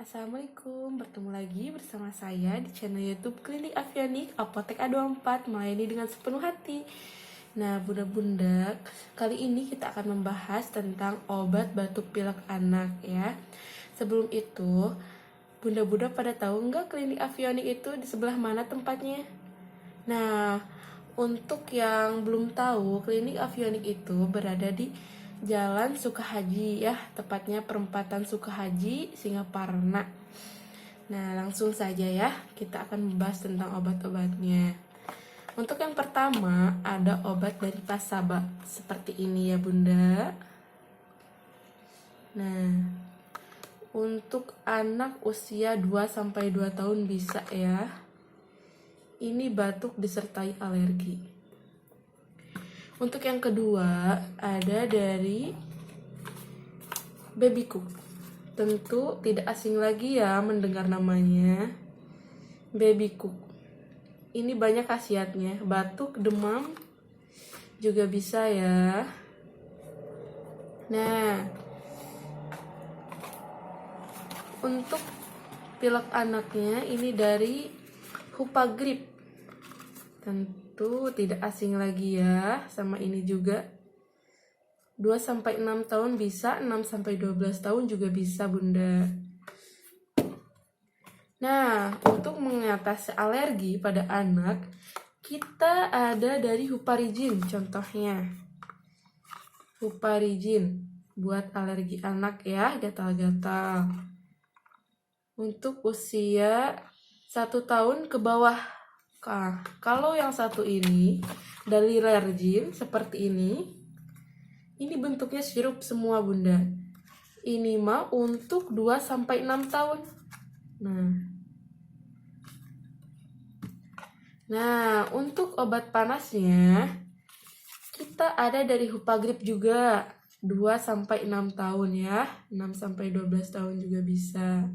Assalamualaikum, bertemu lagi bersama saya di channel YouTube Klinik Avianik Apotek A24, melayani dengan sepenuh hati. Nah, bunda-bunda, kali ini kita akan membahas tentang obat batuk pilek anak ya. Sebelum itu, bunda-bunda pada tahu nggak Klinik Avianik itu di sebelah mana tempatnya? Nah, untuk yang belum tahu, Klinik Avianik itu berada di Jalan Sukahaji ya, tepatnya perempatan Sukahaji, Singaparna. Nah, langsung saja ya, kita akan membahas tentang obat-obatnya. Untuk yang pertama, ada obat dari Pasaba. Seperti ini ya, Bunda. Nah, untuk anak usia 2-2 tahun bisa ya. Ini batuk disertai alergi. Untuk yang kedua, ada dari Babycook. Tentu tidak asing lagi ya mendengar namanya. Babycook. Ini banyak khasiatnya, batuk, demam juga bisa ya. Nah, untuk pilek anaknya ini dari Hupagrip. Tentu tidak asing lagi ya, sama ini juga. 2-6 tahun bisa, 6-12 tahun juga bisa, Bunda. Nah, untuk mengatasi alergi pada anak, kita ada dari Huparigin contohnya. Huparigin buat alergi anak ya, gatal-gatal. Untuk usia 1 tahun ke bawah. Nah, kalau yang satu ini dari Lergin seperti ini bentuknya sirup semua, Bunda. Ini mah untuk 2-6 tahun. Nah, untuk obat panasnya kita ada dari Hupagrip juga 2-6 tahun ya, 6-12 tahun juga bisa.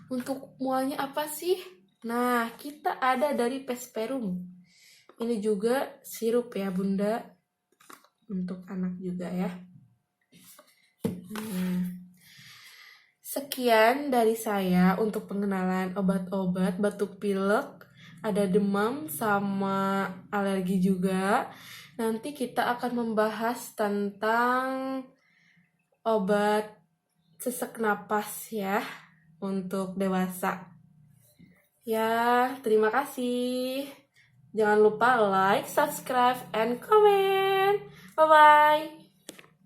Untuk mualnya apa sih? Nah, kita ada dari Pesperum. Ini juga sirup ya, Bunda. Untuk anak juga ya. Sekian dari saya untuk pengenalan obat-obat batuk pilek, ada demam sama alergi juga. Nanti kita akan membahas tentang obat sesak napas ya untuk dewasa. Ya, terima kasih. Jangan lupa like, subscribe, and comment. Bye-bye.